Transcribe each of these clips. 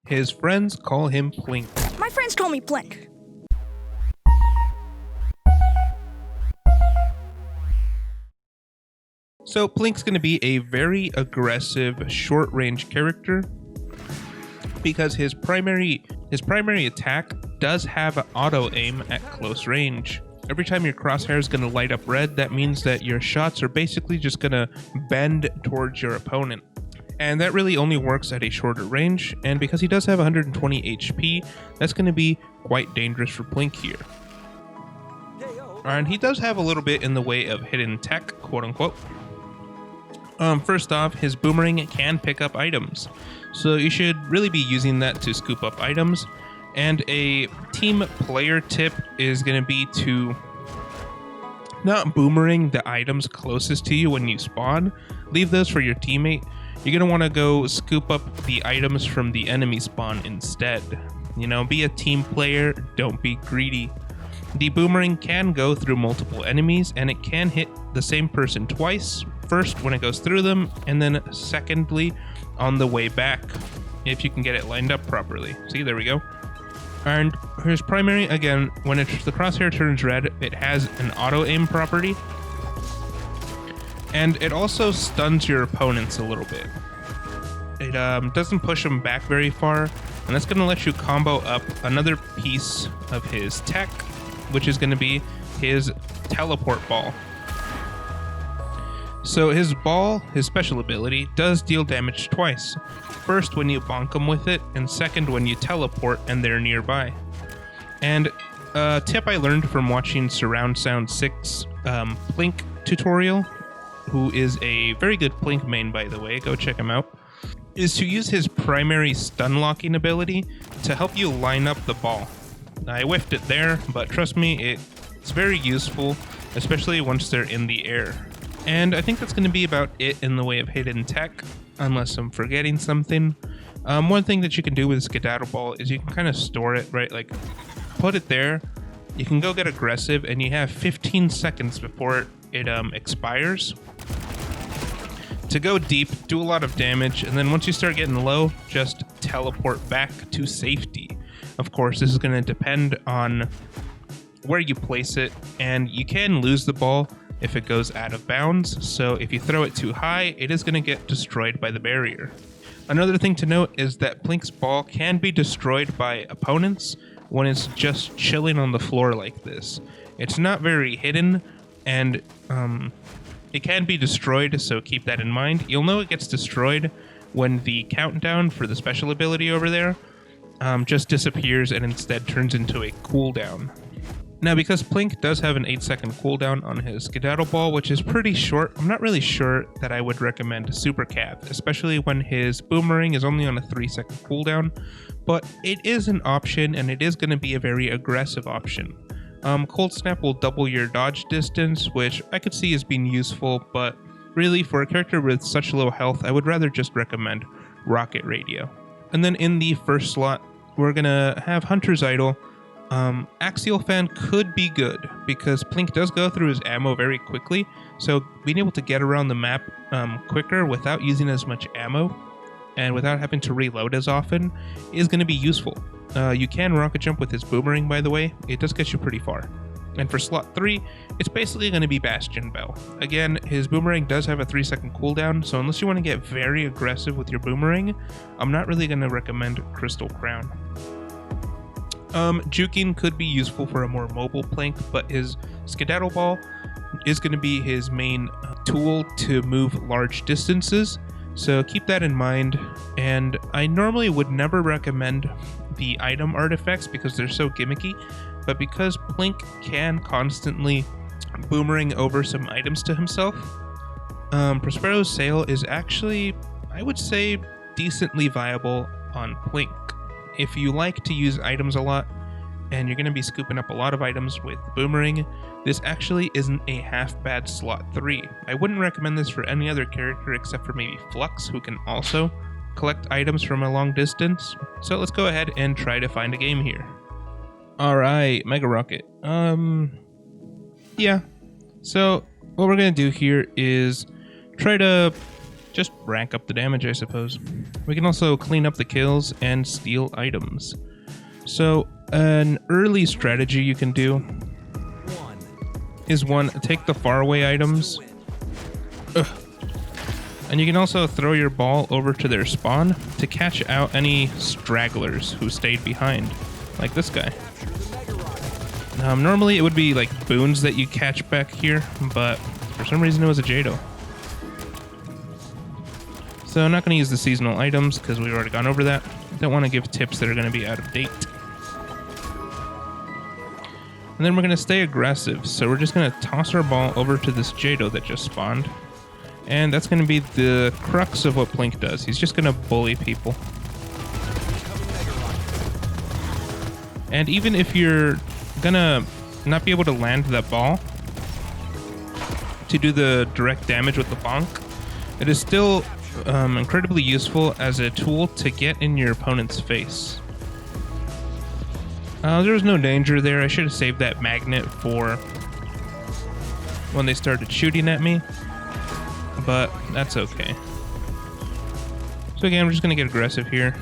His friends call him Plink. My friends call me Plink. So Plink's going to be a very aggressive short-range character because his primary attack does have an auto aim at close range. Every time your crosshair is going to light up red, that means that your shots are basically just going to bend towards your opponent. And that really only works at a shorter range, and because he does have 120 HP, that's going to be quite dangerous for Plink here. And he does have a little bit in the way of hidden tech, quote-unquote. First off, his boomerang can pick up items, so you should really be using that to scoop up items. And a team player tip is going to be to not boomerang the items closest to you when you spawn. Leave those for your teammate. You're going to want to go scoop up the items from the enemy spawn instead. You know, be a team player, don't be greedy. The boomerang can go through multiple enemies, and it can hit the same person twice. First when it goes through them, and then secondly on the way back, if you can get it lined up properly. See, there we go. And his primary, again, when the crosshair turns red, it has an auto-aim property. And it also stuns your opponents a little bit. It doesn't push them back very far, and that's going to let you combo up another piece of his tech, which is going to be his teleport ball. So his ball, his special ability, does deal damage twice. First when you bonk them with it, and second when you teleport and they're nearby. And a tip I learned from watching Surround Sound 6 Plink tutorial, who is a very good Plink main by the way, go check him out, is to use his primary stun locking ability to help you line up the ball. I whiffed it there, but trust me, it's very useful, especially once they're in the air. And I think that's going to be about it in the way of hidden tech, unless I'm forgetting something. One thing that you can do with Skedaddle Ball is you can kind of store it, right? Like, put it there, you can go get aggressive, and you have 15 seconds before it expires to go deep, do a lot of damage, and then once you start getting low, just teleport back to safety. Of course, this is going to depend on where you place it, and you can lose the ball if it goes out of bounds, so if you throw it too high, it is going to get destroyed by the barrier. Another thing to note is that Plink's ball can be destroyed by opponents when it's just chilling on the floor like this. It's not very hidden, and it can be destroyed, so keep that in mind. You'll know it gets destroyed when the countdown for the special ability over there just disappears and instead turns into a cooldown. Now, because Plink does have an 8-second cooldown on his Skedaddle Ball, which is pretty short, I'm not really sure that I would recommend Super Cav, especially when his Boomerang is only on a 3-second cooldown, but it is an option, and it is going to be a very aggressive option. Cold Snap will double your dodge distance, which I could see as being useful, but really, for a character with such low health, I would rather just recommend Rocket Radio. And then in the first slot, we're going to have Hunter's Idol. Axial Fan could be good because Plink does go through his ammo very quickly, so being able to get around the map quicker without using as much ammo and without having to reload as often is going to be useful. You can rocket jump with his boomerang, by the way. It does get you pretty far. And for slot 3, it's basically going to be Bastion Bell. Again, his boomerang does have a 3-second cooldown, so unless you want to get very aggressive with your boomerang, I'm not really going to recommend Crystal Crown. Juking could be useful for a more mobile Plink, but his Skedaddle Ball is going to be his main tool to move large distances, so keep that in mind. And I normally would never recommend the item artifacts because they're so gimmicky, but because Plink can constantly boomerang over some items to himself, Prospero's Sail is actually, I would say, decently viable on Plink. If you like to use items a lot, and you're going to be scooping up a lot of items with Boomerang, this actually isn't a half bad slot 3. I wouldn't recommend this for any other character except for maybe Flux, who can also collect items from a long distance. So let's go ahead and try to find a game here. Alright, Mega Rocket. Yeah. So what we're going to do here is try to just rack up the damage, I suppose. We can also clean up the kills and steal items. So an early strategy you can do is take the faraway items. Ugh. And you can also throw your ball over to their spawn to catch out any stragglers who stayed behind, like this guy. Normally it would be like boons that you catch back here, but for some reason it was a Jado. So I'm not going to use the seasonal items because we've already gone over that. Don't want to give tips that are going to be out of date. And then we're going to stay aggressive, so we're just going to toss our ball over to this Jado that just spawned. And that's going to be the crux of what Plink does. He's just going to bully people. And even if you're going to not be able to land that ball to do the direct damage with the bonk, it is still incredibly useful as a tool to get in your opponent's face. There was no danger there. I should have saved that magnet for when they started shooting at me. But that's okay. So again, we're just going to get aggressive here.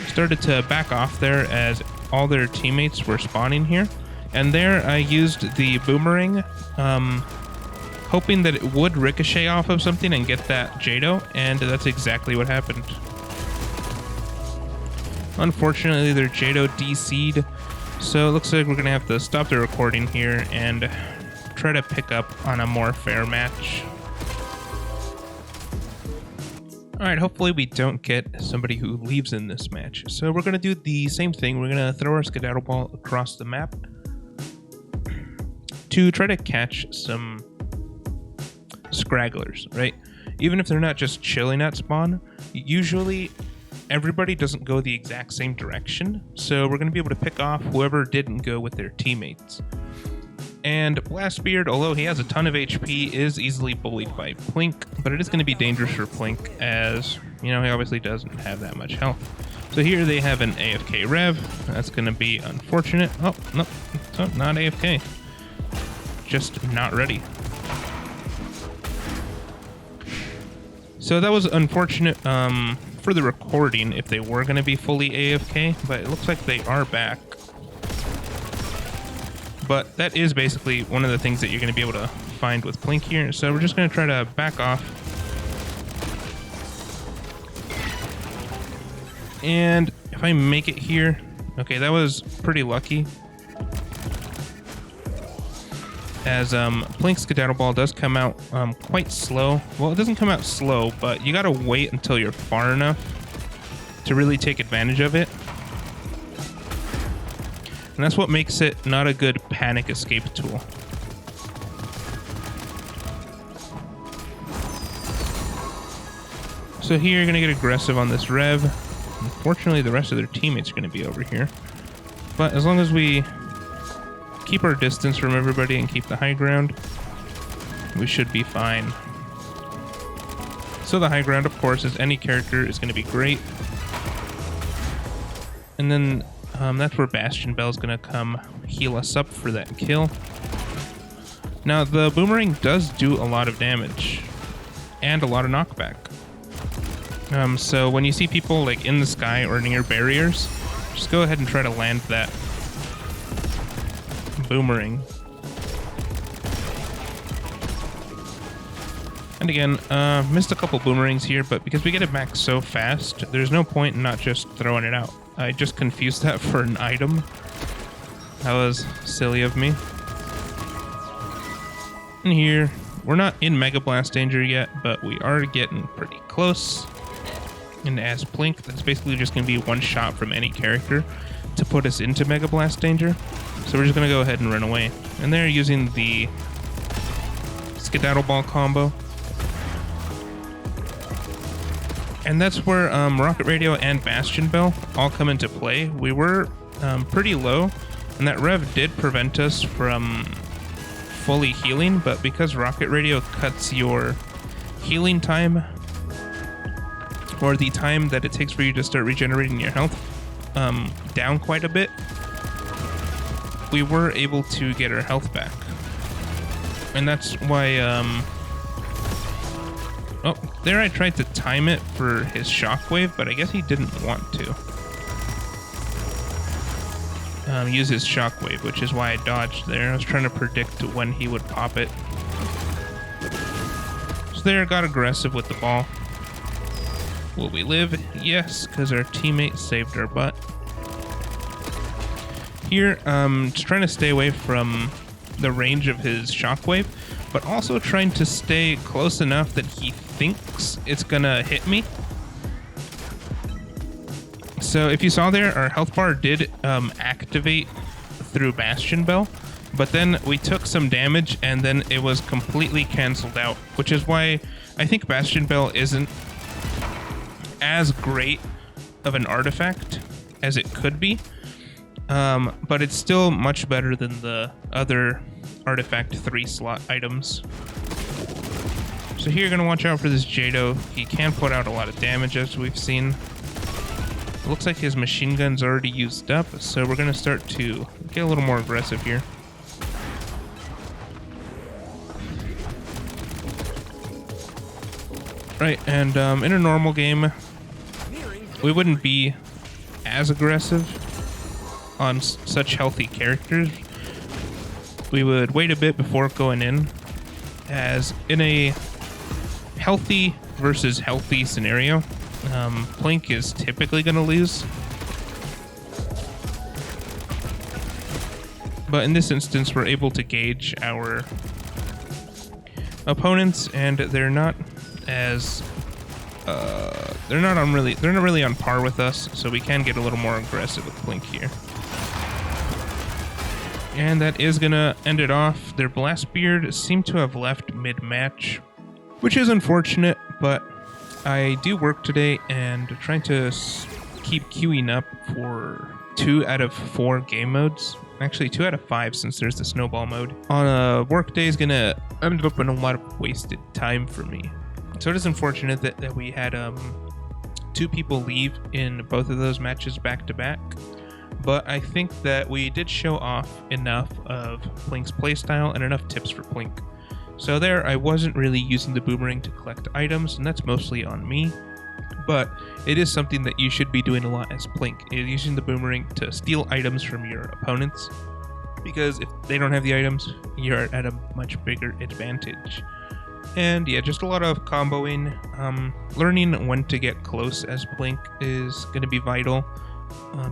Started to back off there as all their teammates were spawning here. And there I used the boomerang, hoping that it would ricochet off of something and get that Jado, and that's exactly what happened. Unfortunately, their Jado DC'd. So it looks like we're going to have to stop the recording here and try to pick up on a more fair match. Alright, hopefully we don't get somebody who leaves in this match. So we're going to do the same thing. We're going to throw our skedaddle ball across the map to try to catch some scragglers, right? Even if they're not just chilling at spawn, usually everybody doesn't go the exact same direction, so we're going to be able to pick off whoever didn't go with their teammates. And Blastbeard, although he has a ton of HP, is easily bullied by Plink, but it is going to be dangerous for Plink as, you know, he obviously doesn't have that much health. So here they have an AFK Rev. That's going to be unfortunate. Oh, no, not AFK. Just not ready. So that was unfortunate for the recording if they were going to be fully AFK, but it looks like they are back. But that is basically one of the things that you're going to be able to find with Plink here. So we're just going to try to back off. And if I make it here, okay, that was pretty lucky. As Plink's skedaddle ball does come out quite slow. Well, it doesn't come out slow, but you gotta wait until you're far enough to really take advantage of it. And that's what makes it not a good panic escape tool. So here you're gonna get aggressive on this Rev. Unfortunately, the rest of their teammates are gonna be over here. But as long as we keep our distance from everybody and keep the high ground, we should be fine. So the high ground, of course, as any character is going to be great. And then that's where Bastion Bell is going to come heal us up for that kill. Now the boomerang does do a lot of damage and a lot of knockback. So when you see people like in the sky or near barriers, just go ahead and try to land that boomerang. And again, missed a couple boomerangs here, but because we get it back so fast, there's no point in not just throwing it out. I just confused that for an item. That was silly of me. And here, we're not in Mega Blast danger yet, but we are getting pretty close. And as Plink, that's basically just going to be one shot from any character to put us into Mega Blast danger. So we're just going to go ahead and run away. And they're using the skedaddle ball combo. And that's where Rocket Radio and Bastion Bell all come into play. We were pretty low, and that Rev did prevent us from fully healing, but because Rocket Radio cuts your healing time, or the time that it takes for you to start regenerating your health, down quite a bit, we were able to get our health back. And that's why, oh, there I tried to time it for his shockwave, but I guess he didn't want to. Use his shockwave, which is why I dodged there. I was trying to predict when he would pop it. So there, got aggressive with the ball. Will we live? Yes, because our teammate saved our butt. Here, just trying to stay away from the range of his shockwave, but also trying to stay close enough that he thinks it's gonna hit me. So if you saw there, our health bar did activate through Bastion Bell, but then we took some damage and then it was completely canceled out, which is why I think Bastion Bell isn't as great of an artifact as it could be, but it's still much better than the other artifact 3-slot items. So here you're going to watch out for this Jado. He can put out a lot of damage, as we've seen. It looks like his machine gun's already used up, so we're going to start to get a little more aggressive here. Right, and in a normal game, we wouldn't be as aggressive on such healthy characters. We would wait a bit before going in, as in a healthy versus healthy scenario, Plink is typically going to lose. But in this instance, we're able to gauge our opponents, and they're not as they're not really on par with us, so we can get a little more aggressive with Plink here. And that is gonna end it off. Their Blast Beard seemed to have left mid-match, which is unfortunate, but I do work today and trying to keep queuing up for 2 out of 4 game modes. Actually, 2 out of 5, since there's the snowball mode. On a work day is gonna end up in a lot of wasted time for me. So it is unfortunate that we had 2 people leave in both of those matches back to back. But I think that we did show off enough of Plink's playstyle and enough tips for Plink. So there, I wasn't really using the boomerang to collect items, and that's mostly on me. But it is something that you should be doing a lot as Plink, is using the boomerang to steal items from your opponents. Because if they don't have the items, you're at a much bigger advantage. And yeah, just a lot of comboing. Learning when to get close as Plink is going to be vital.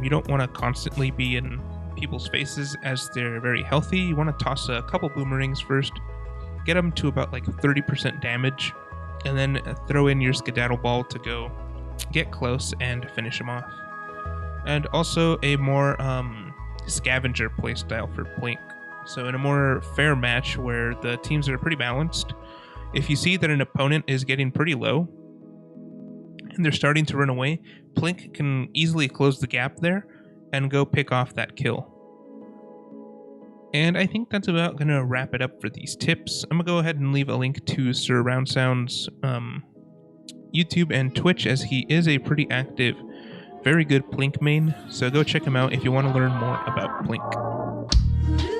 You don't want to constantly be in people's faces as they're very healthy. You want to toss a couple boomerangs first, get them to about like 30% damage, and then throw in your skedaddle ball to go get close and finish them off. And also a more scavenger playstyle for Plink. So in a more fair match where the teams are pretty balanced, if you see that an opponent is getting pretty low and they're starting to run away, Plink can easily close the gap there and go pick off that kill. And I think that's about going to wrap it up for these tips. I'm going to go ahead and leave a link to Sir Round Sound's YouTube and Twitch, as he is a pretty active, very good Plink main. So go check him out if you want to learn more about Plink.